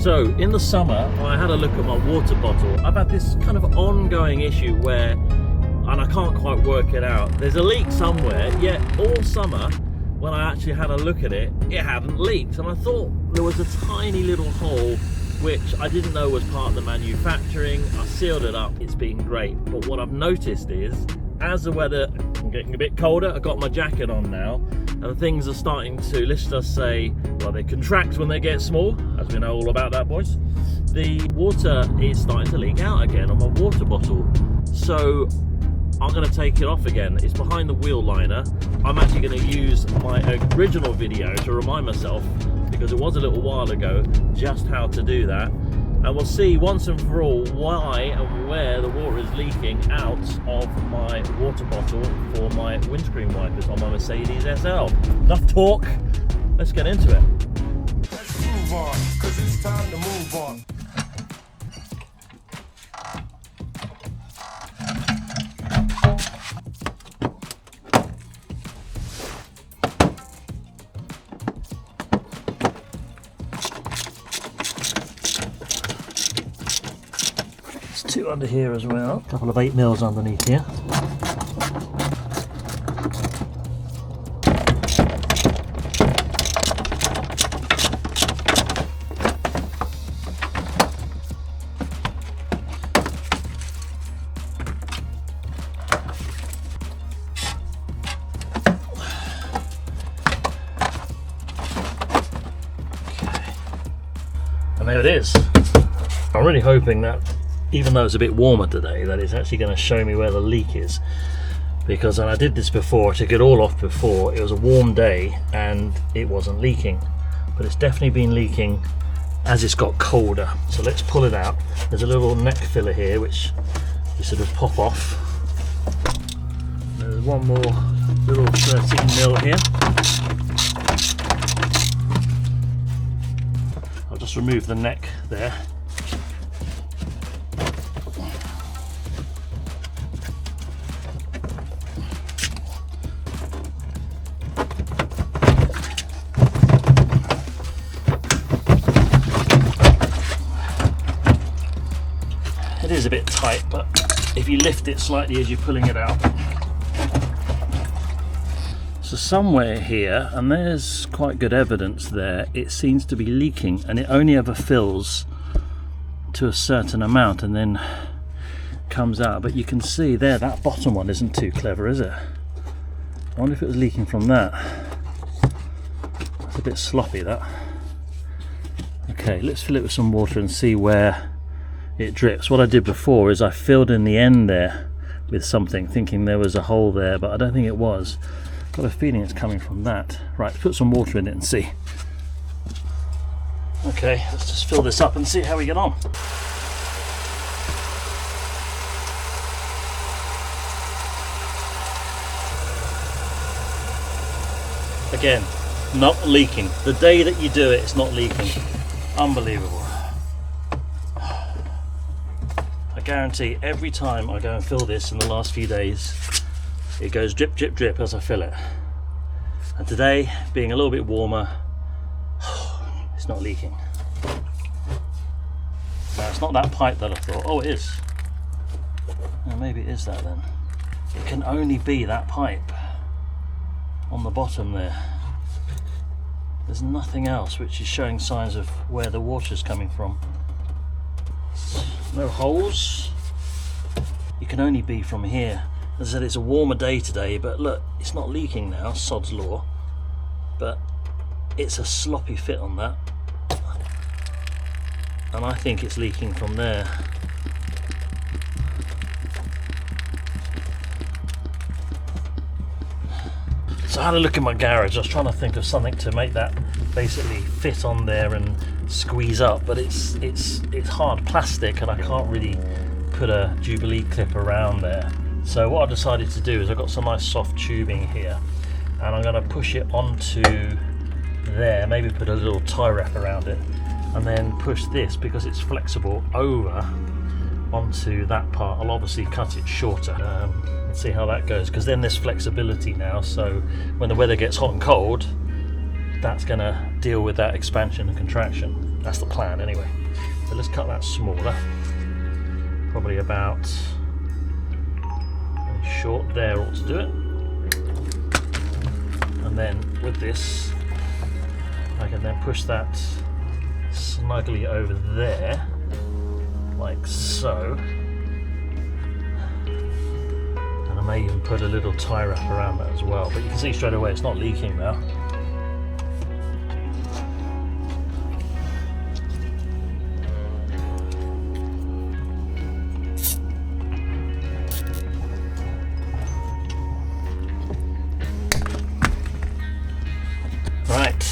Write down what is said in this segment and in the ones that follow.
So in the summer, when I had a look at my water bottle, I've had this kind of ongoing issue where, and I can't quite work it out, there's a leak somewhere, yet all summer when I actually had a look at it, it hadn't leaked. And I thought there was a tiny little hole which I didn't know was part of the manufacturing. I sealed it up, it's been great. But what I've noticed is, as the weather, I'm getting a bit colder, I've got my jacket on now, and things are starting to, let's just say, well, they contract when they get small, as we know all about that, boys. The water is starting to leak out again on my water bottle. So I'm going to take it off again. It's behind the wheel liner. I'm actually going to use my original video to remind myself, because it was a little while ago, just how to do that. And we'll see once and for all why and where the water is leaking out of my water bottle for my windscreen wipers on my Mercedes SL. Enough talk, let's get into it. Let's move on, 'cause it's time to move on. Two under here as well, a couple of 8mm underneath here. Okay. And there it is. I'm really hoping that, even though it's a bit warmer today, that it's actually going to show me where the leak is, because when I did this before, I took it all off before, it was a warm day and it wasn't leaking, but it's definitely been leaking as it's got colder. So let's pull it out. There's a little neck filler here which you sort of pop off. There's one more little 13mm here. I'll just remove the neck there. It is a bit tight, but if you lift it slightly as you're pulling it out. So somewhere here, and there's quite good evidence there, it seems to be leaking, and it only ever fills to a certain amount and then comes out. But you can see there, that bottom one isn't too clever, is it? I wonder if it was leaking from that. It's a bit sloppy, that. Okay, let's fill it with some water and see where it drips. What I did before is I filled in the end there with something, thinking there was a hole there, but I don't think it was. Got a feeling it's coming from that. Right, let's put some water in it and see. Okay, let's just fill this up and see how we get on. Again, not leaking. The day that you do it, it's not leaking. Unbelievable. I guarantee every time I go and fill this in the last few days, it goes drip, drip, drip as I fill it. And today, being a little bit warmer, it's not leaking. Now, it's not that pipe that I thought. Oh, it is. Well, maybe it is that then. It can only be that pipe on the bottom there. There's nothing else which is showing signs of where the water's coming from. No holes. It can only be from here. As I said, it's a warmer day today, but look, it's not leaking now, sod's law. But it's a sloppy fit on that. And I think it's leaking from there. So I had a look in my garage. I was trying to think of something to make that basically fit on there and squeeze up, but it's hard plastic and I can't really put a Jubilee clip around there. So what I decided to do is I've got some nice soft tubing here and I'm going to push it onto there, maybe put a little tie wrap around it, and then push this, because it's flexible, over onto that part. I'll obviously cut it shorter. Let's see how that goes, because then there's flexibility now, so when the weather gets hot and cold, that's going to deal with that expansion and contraction. That's the plan anyway. So let's cut that smaller. Probably about short there ought to do it. And then with this, I can then push that snugly over there, like so. And I may even put a little tie wrap around that as well, but you can see straight away it's not leaking now. Right,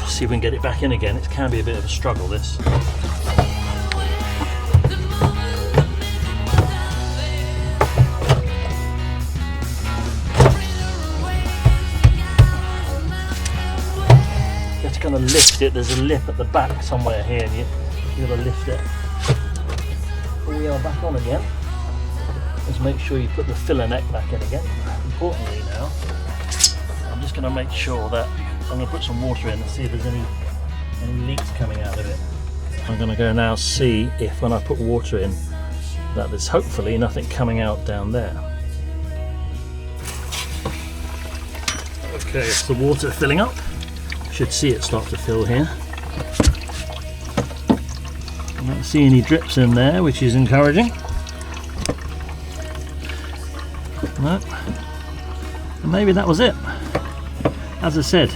see if we can get it back in again. It can be a bit of a struggle, this. You have to kind of lift it. There's a lip at the back somewhere here, and you got to lift it. Here we are back on again. Just make sure you put the filler neck back in again. Importantly now, I'm just going to make sure that I'm going to put some water in and see if there's any leaks coming out of it. I'm going to go now see if when I put water in that there's hopefully nothing coming out down there. Okay, it's the water filling up. Should see it start to fill here. I don't see any drips in there, which is encouraging. No. And maybe that was it. As I said,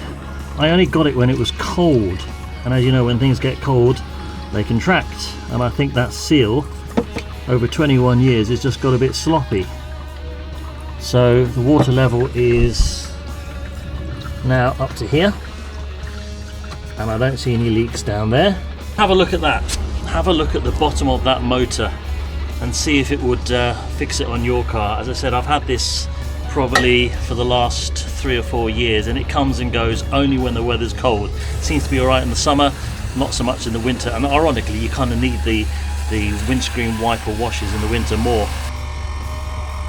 I only got it when it was cold, and as you know, when things get cold they contract, and I think that seal over 21 years has just got a bit sloppy. So the water level is now up to here, and I don't see any leaks down there. Have a look at that. Have a look at the bottom of that motor and see if it would fix it on your car. As I said, I've had this probably for the last 3 or 4 years, and it comes and goes only when the weather's cold. It seems to be alright in the summer, not so much in the winter, and ironically you kind of need the windscreen wiper washes in the winter more.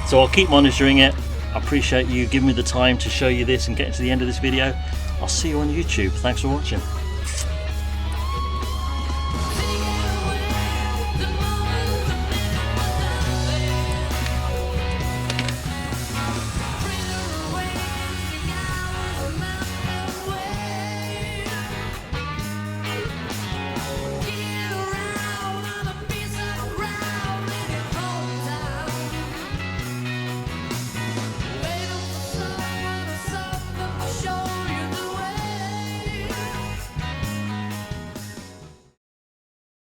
So I'll keep monitoring it. I appreciate you giving me the time to show you this and getting to the end of this video. I'll see you on YouTube. Thanks for watching.